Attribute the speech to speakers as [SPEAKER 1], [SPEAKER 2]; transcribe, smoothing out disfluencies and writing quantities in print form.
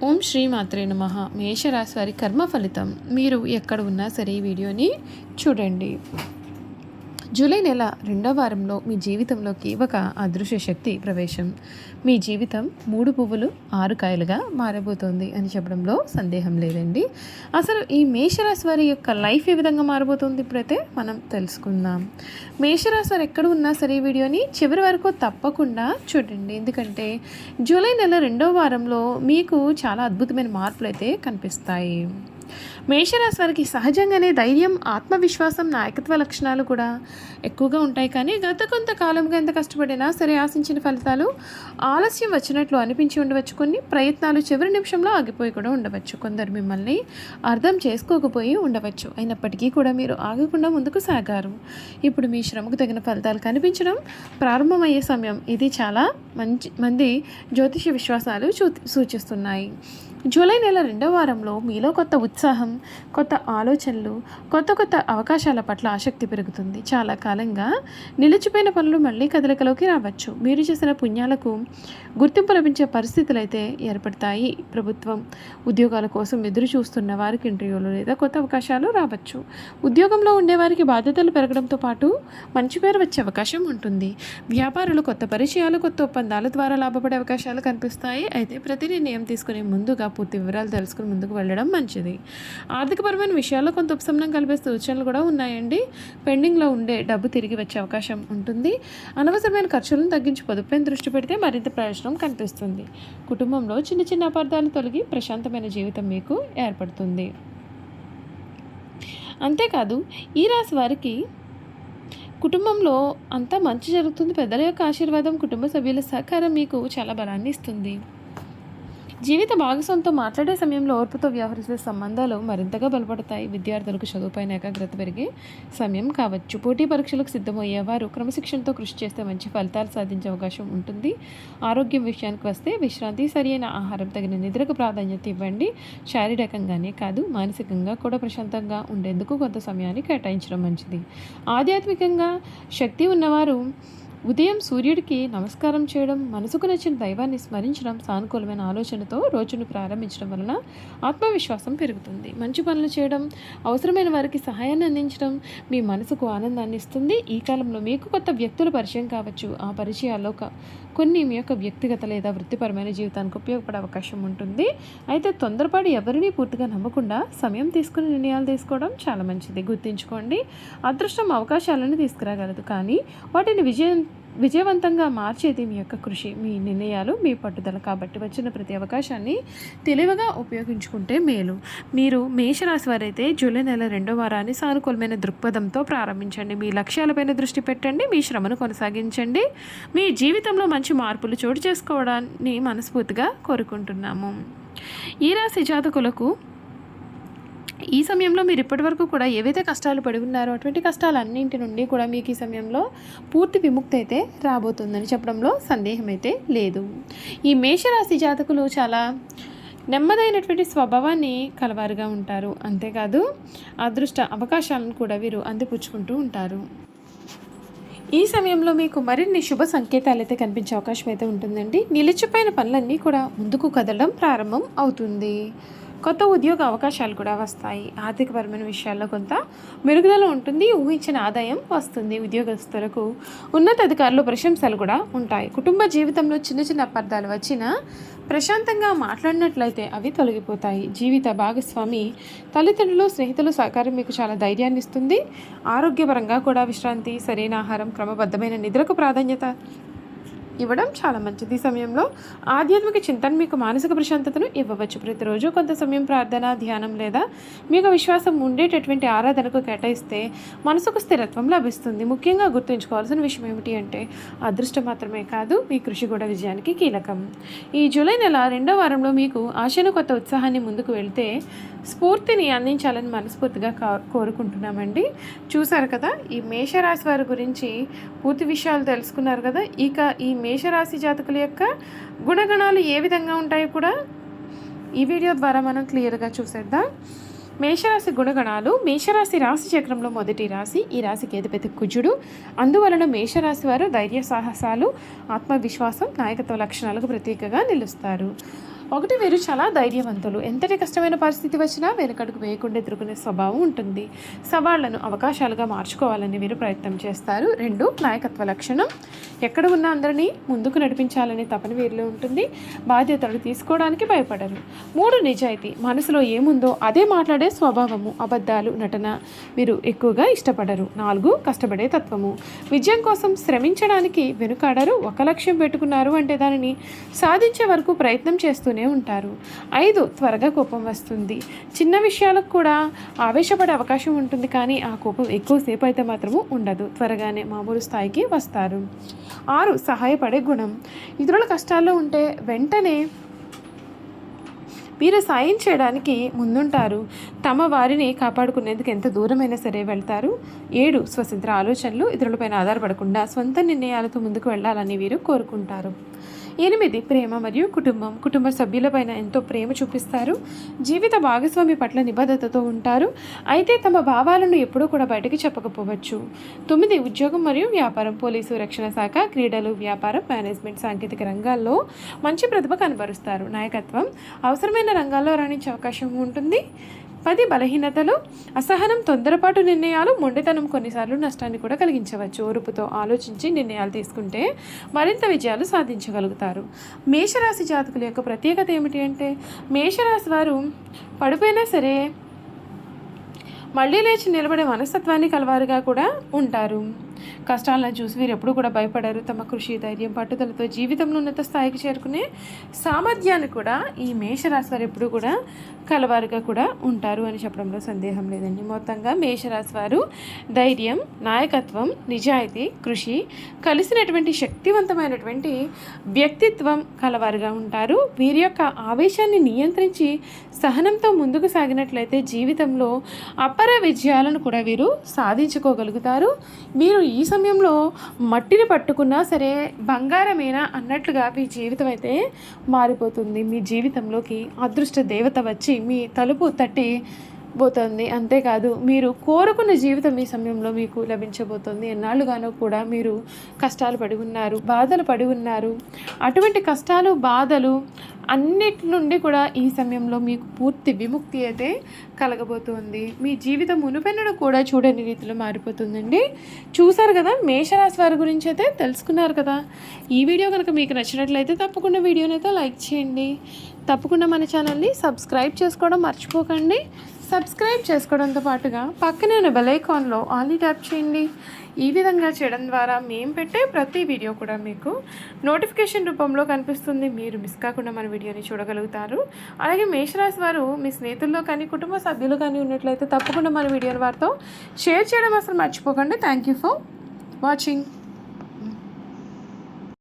[SPEAKER 1] ఓం శ్రీ మాత్రే నమః. మేషరాశి వారి కర్మ ఫలితం. మీరు ఎక్కడ ఉన్నా సరే ఈ వీడియోని చూడండి. జూలై నెల రెండవ వారంలో మీ జీవితంలోకి ఒక అదృశ్య శక్తి ప్రవేశం. మీ జీవితం 3 పువ్వులు 6 కాయలుగా మారబోతోంది అని చెప్పడంలో సందేహం లేదండి. అసలు ఈ మేషరాశి వారి యొక్క లైఫ్ ఏ విధంగా మారబోతోంది ఇప్పుడైతే మనం తెలుసుకుందాం. మేషరాశి వారు ఎక్కడ ఉన్నా సరే ఈ వీడియోని చివరి వరకు తప్పకుండా చూడండి. ఎందుకంటే జూలై నెల రెండవ వారంలో మీకు చాలా అద్భుతమైన మార్పులు అయితే కనిపిస్తాయి. మేషరాశి వారికి సహజంగానే ధైర్యం, ఆత్మవిశ్వాసం, నాయకత్వ లక్షణాలు కూడా ఎక్కువగా ఉంటాయి. కానీ గత కొంతకాలంగా ఎంత కష్టపడినా సరే ఆశించిన ఫలితాలు ఆలస్యం వచ్చినట్లు అనిపించి ఉండవచ్చు. కొన్ని ప్రయత్నాలు చివరి నిమిషంలో ఆగిపోయి కూడా ఉండవచ్చు. కొందరు మిమ్మల్ని అర్థం చేసుకోకపోయి ఉండవచ్చు. అయినప్పటికీ కూడా మీరు ఆగకుండా ముందుకు సాగారు. ఇప్పుడు మీ శ్రమకు తగిన ఫలితాలు కనిపించడం ప్రారంభమయ్యే సమయం ఇది. చాలా మంది జ్యోతిష విశ్వాసాలు సూచిస్తున్నాయి. జూలై నెల రెండవ వారంలో మీలో కొత్త ఉత్సాహం, కొత్త ఆలోచనలు, కొత్త అవకాశాల పట్ల ఆసక్తి పెరుగుతుంది. చాలా కాలంగా నిలిచిపోయిన పనులు మళ్ళీ కదలికలోకి రావచ్చు. మీరు చేసిన పుణ్యాలకు గుర్తింపు లభించే పరిస్థితులు అయితే ఏర్పడతాయి. ప్రభుత్వం ఉద్యోగాల కోసం ఎదురు చూస్తున్న వారికి ఇంటర్వ్యూలు లేదా కొత్త అవకాశాలు రావచ్చు. ఉద్యోగంలో ఉండేవారికి బాధ్యతలు పెరగడంతో పాటు మంచి పేరు వచ్చే అవకాశం ఉంటుంది. వ్యాపారులు కొత్త పరిచయాలు, కొత్త ఒప్పందాల ద్వారా లాభపడే అవకాశాలు కనిపిస్తాయి. అయితే ప్రతి నిర్ణయం తీసుకునే ముందుగా పూర్తి వివరాలు తెలుసుకుని ముందుకు వెళ్ళడం మంచిది. ఆర్థికపరమైన విషయాల్లో కొంత ఉపశమనం కలిపే సూచనలు కూడా ఉన్నాయండి. పెండింగ్లో ఉండే డబ్బు తిరిగి వచ్చే అవకాశం ఉంటుంది. అనవసరమైన ఖర్చులను తగ్గించి పొదుపుపై దృష్టి పెడితే మరింత ప్రయోజనం కనిపిస్తుంది. కుటుంబంలో చిన్న చిన్న అపార్థాలు తొలగి ప్రశాంతమైన జీవితం మీకు ఏర్పడుతుంది. అంతేకాదు ఈ రాశి వారికి కుటుంబంలో అంతా మంచి జరుగుతుంది. పెద్దల యొక్క ఆశీర్వాదం, కుటుంబ సభ్యుల సహకారం మీకు చాలా బలాన్ని ఇస్తుంది. జీవిత భాగస్వామితో మాట్లాడే సమయంలో ఓర్పుతో వ్యవహరిసే సంబంధాలు మరింతగా బలపడతాయి. విద్యార్థులకు చదువుపైన ఏకాగ్రత పెరిగే సమయం కావచ్చు. పోటీ పరీక్షలకు సిద్ధమయ్యేవారు క్రమశిక్షణతో కృషి చేస్తే మంచి ఫలితాలు సాధించే అవకాశం ఉంటుంది. ఆరోగ్యం విషయానికి వస్తే విశ్రాంతి, సరైన ఆహారం, తగిన నిద్రకు ప్రాధాన్యత ఇవ్వండి. శారీరకంగానే కాదు మానసికంగా కూడా ప్రశాంతంగా ఉండేందుకు కొంత సమయాన్ని కేటాయించడం మంచిది. ఆధ్యాత్మికంగా శక్తి ఉన్నవారు ఉదయం సూర్యుడికి నమస్కారం చేయడం, మనసుకు నచ్చిన దైవాన్ని స్మరించడం, సానుకూలమైన ఆలోచనతో రోజును ప్రారంభించడం వలన ఆత్మవిశ్వాసం పెరుగుతుంది. మంచి పనులు చేయడం, అవసరమైన వారికి సహాయాన్ని అందించడం మీ మనసుకు ఆనందాన్ని ఇస్తుంది. ఈ కాలంలో మీకు కొత్త వ్యక్తుల పరిచయం కావచ్చు. ఆ పరిచయాల్లో కొన్ని మీ యొక్క వ్యక్తిగత లేదా వృత్తిపరమైన జీవితానికి ఉపయోగపడే అవకాశం ఉంటుంది. అయితే తొందరపాటు ఎవరిని పూర్తిగా నమ్మకుండా సమయం తీసుకుని నిర్ణయాలు తీసుకోవడం చాలా మంచిది. గుర్తుంచుకోండి, అదృష్టం అవకాశాలను తీసుకురాగలదు, కానీ వాటిని విజయవంతంగా మార్చేది మీ యొక్క కృషి, మీ నిర్ణయాలు, మీ పట్టుదల. కాబట్టి వచ్చిన ప్రతి అవకాశాన్ని తెలివిగా ఉపయోగించుకుంటే మేలు. మీరు మేషరాశి వారైతే జూలై నెల రెండో వారాన్ని సానుకూలమైన దృక్పథంతో ప్రారంభించండి. మీ లక్ష్యాలపైన దృష్టి పెట్టండి. మీ శ్రమను కొనసాగించండి. మీ జీవితంలో మంచి మార్పులు చోటు చేసుకోవడాన్ని మనస్ఫూర్తిగా కోరుకుంటున్నాము. ఈ రాశి జాతకులకు ఈ సమయంలో మీరు ఇప్పటివరకు కూడా ఏవైతే కష్టాలు పడి ఉన్నారో అటువంటి కష్టాలన్నింటి నుండి కూడా మీకు ఈ సమయంలో పూర్తి విముక్తి అయితే రాబోతుందని చెప్పడంలో సందేహం అయితే లేదు. ఈ మేషరాశి జాతకులు చాలా నెమ్మదైనటువంటి స్వభావాన్ని కలవారుగా ఉంటారు. అంతేకాదు అదృష్ట అవకాశాలను కూడా వీరు అందిపుచ్చుకుంటూ ఉంటారు. ఈ సమయంలో మీకు మరిన్ని శుభ సంకేతాలు అయితే కనిపించే అవకాశం అయితే ఉంటుందండి. నిలిచిపోయిన పనులన్నీ కూడా ముందుకు కదలడం ప్రారంభం అవుతుంది. కొత్త ఉద్యోగ అవకాశాలు కూడా వస్తాయి. ఆర్థికపరమైన విషయాల్లో కొంత మెరుగుదల ఉంటుంది. ఊహించిన ఆదాయం వస్తుంది. ఉద్యోగస్తులకు ఉన్నతాధికారులు ప్రశంసలు కూడా ఉంటాయి. కుటుంబ జీవితంలో చిన్న చిన్న అపార్థాలు వచ్చినా ప్రశాంతంగా మాట్లాడినట్లయితే అవి తొలగిపోతాయి. జీవిత భాగస్వామి, తల్లిదండ్రులు, స్నేహితులు సహకారం మీకు చాలా ధైర్యాన్ని ఇస్తుంది. ఆరోగ్యపరంగా కూడా విశ్రాంతి, సరైన ఆహారం, క్రమబద్ధమైన నిద్రకు ప్రాధాన్యత ఇవ్వడం చాలా మంచిది. ఈ సమయంలో ఆధ్యాత్మిక చింతన మీకు మానసిక ప్రశాంతతను ఇవ్వవచ్చు. ప్రతిరోజు కొంత సమయం ప్రార్థన, ధ్యానం లేదా మీకు విశ్వాసం ఉండేటటువంటి ఆరాధనకు కేటాయిస్తే మనసుకు స్థిరత్వం లభిస్తుంది. ముఖ్యంగా గుర్తుంచుకోవాల్సిన విషయం ఏమిటి అంటే అదృష్టం మాత్రమే కాదు, మీ కృషి కూడా విజయానికి కీలకం. ఈ జూలై నెల రెండో వారంలో మీకు ఆశను, కొత్త ఉత్సాహాన్ని ముందుకు వెళ్తే స్ఫూర్తిని అందించాలని మనస్ఫూర్తిగా కోరుకుంటున్నామండి. చూసారు కదా, ఈ మేషరాశి వారి గురించి పూర్తి విషయాలు తెలుసుకున్నారు కదా. ఇక ఈ మేషరాశి జాతకుల యొక్క గుణగణాలు ఏ విధంగా ఉంటాయో కూడా ఈ వీడియో ద్వారా మనం క్లియర్గా చూసేద్దాం. మేషరాశి గుణగణాలు. మేషరాశి రాశి చక్రంలో మొదటి రాశి. ఈ రాశికి అధిపతి కుజుడు. అందువలన మేషరాశి వారు ధైర్య సాహసాలు, ఆత్మవిశ్వాసం, నాయకత్వ లక్షణాలకు ప్రతీకగా నిలుస్తారు. ఒకటి, వీరు చాలా ధైర్యవంతులు. ఎంతటి కష్టమైన పరిస్థితి వచ్చినా వెనుకడుగు వేయకుండా ఎదుర్కొనే స్వభావం ఉంటుంది. సవాళ్లను అవకాశాలుగా మార్చుకోవాలని వీరు ప్రయత్నం చేస్తారు. 2, నాయకత్వ లక్షణం. ఎక్కడ ఉన్న అందరినీ ముందుకు నడిపించాలనే తపన వీరిలో ఉంటుంది. బాధ్యతలు తీసుకోవడానికి భయపడరు. 3, నిజాయితీ. మనసులో ఏముందో అదే మాట్లాడే స్వభావము. అబద్ధాలు, నటన వీరు ఎక్కువగా ఇష్టపడరు. 4, కష్టపడే తత్వము. విజయం కోసం శ్రమించడానికి వెనుకాడరు. ఒక లక్ష్యం పెట్టుకున్నారు అంటే దానిని సాధించే వరకు ప్రయత్నం చేస్తూనే ఉంటారు. 5, త్వరగా కోపం వస్తుంది. చిన్న విషయాలకు కూడా ఆవేశపడే అవకాశం ఉంటుంది, కానీ ఆ కోపం ఎక్కువసేపు అయితే మాత్రము ఉండదు. త్వరగానే మామూలు స్థాయికి వస్తారు. 6, సహాయపడే గుణం. ఇతరుల కష్టాల్లో ఉంటే వెంటనే వీరు సాయం చేయడానికి ముందుంటారు. తమ వారిని కాపాడుకునేందుకు ఎంత దూరమైనా సరే వెళ్తారు. 7, స్వతంత్ర ఆలోచనలు. ఇతరులపైన ఆధారపడకుండా సొంత నిర్ణయాలతో ముందుకు వెళ్ళాలని వీరు కోరుకుంటారు. 8, ప్రేమ మరియు కుటుంబం. కుటుంబ సభ్యులపైన ఎంతో ప్రేమ చూపిస్తారు. జీవిత భాగస్వామి పట్ల నిబద్ధతతో ఉంటారు. అయితే తమ భావాలను ఎప్పుడూ కూడా బయటకు చెప్పకపోవచ్చు. 9, ఉద్యోగం మరియు వ్యాపారం. పోలీసు, రక్షణ శాఖ, క్రీడలు, వ్యాపారం, మేనేజ్మెంట్, సాంకేతిక రంగాల్లో మంచి ప్రతిభ కనబరుస్తారు. నాయకత్వం. అవసరమైన రంగాల్లో రాణించే అవకాశం ఉంటుంది. 10, బలహీనతలు. అసహనం, తొందరపాటు నిర్ణయాలు, మొండితనం కొన్నిసార్లు నష్టాన్ని కూడా కలిగించవచ్చు. ఓర్పుతో ఆలోచించి నిర్ణయాలు తీసుకుంటే మరింత విజయాలు సాధించగలుగుతారు. మేషరాశి జాతకుల యొక్క ప్రత్యేకత ఏమిటి అంటే, మేషరాశి వారు పడిపోయినా సరే మళ్ళీ లేచి నిలబడే మనస్తత్వాన్ని కలవారుగా కూడా ఉంటారు. కష్టాలను చూసి వీరు ఎప్పుడు కూడా భయపడరు. తమ కృషి, ధైర్యం, పట్టుదలతో జీవితంలో ఉన్నత స్థాయికి చేరుకునే సామర్థ్యాన్ని కూడా ఈ మేషరాశి వారు ఎప్పుడు కూడా కలవారుగా కూడా ఉంటారు అని చెప్పడంలో సందేహం లేదండి. మొత్తంగా మేషరాశి వారు ధైర్యం, నాయకత్వం, నిజాయితీ, కృషి కలిసినటువంటి శక్తివంతమైనటువంటి వ్యక్తిత్వం కలవారుగా ఉంటారు. వీరి యొక్క ఆవేశాన్ని నియంత్రించి సహనంతో ముందుకు సాగినట్లయితే జీవితంలో అపర విజయాలను కూడా వీరు సాధించుకోగలుగుతారు. మీరు ఈ సమయంలో మట్టిని పట్టుకున్నా సరే బంగారమేనా అన్నట్లుగా మీ జీవితం అయితే మారిపోతుంది. మీ జీవితంలోకి అదృష్ట దేవత వచ్చి మీ తలుపు తట్టి పోతుంది. అంతేకాదు, మీరు కోరుకున్న జీవితం ఈ సమయంలో మీకు లభించబోతుంది. ఎన్నాళ్ళుగానో కూడా మీరు కష్టాలు పడి ఉన్నారు, బాధలు పడి ఉన్నారు. అటువంటి కష్టాలు, బాధలు అన్నిటి నుండి కూడా ఈ సమయంలో మీకు పూర్తి విముక్తి అయితే కలగబోతుంది. మీ జీవితం మునుపెన్నడూ కూడా చూడని రీతిలో మారిపోతుందండి. చూసారు కదా, మేషరాశి వారి గురించి అయితే తెలుసుకున్నారు కదా. ఈ వీడియో కనుక మీకు నచ్చినట్లయితే తప్పకుండా వీడియోని అయితే లైక్ చేయండి. తప్పకుండా మన ఛానల్ని సబ్స్క్రైబ్ చేసుకోవడం మర్చిపోకండి. సబ్స్క్రైబ్ చేసుకోవడంతో పాటుగా పక్కనే ఉన్న బెల్ ఐకాన్లో ఆల్ని ట్యాప్ చేయండి. ఈ విధంగా చేయడం ద్వారా మేము పెట్టే ప్రతి వీడియో కూడా మీకు నోటిఫికేషన్ రూపంలో కనిపిస్తుంది. మీరు మిస్ కాకుండా మన వీడియోని చూడగలుగుతారు. అలాగే మేషరాశి వారు మీ స్నేహితుల్లో కానీ కుటుంబ సభ్యులు కానీ ఉన్నట్లయితే తప్పకుండా మన వీడియోని వారితో షేర్ చేయడం అసలు మర్చిపోకండి. Thank you for watching.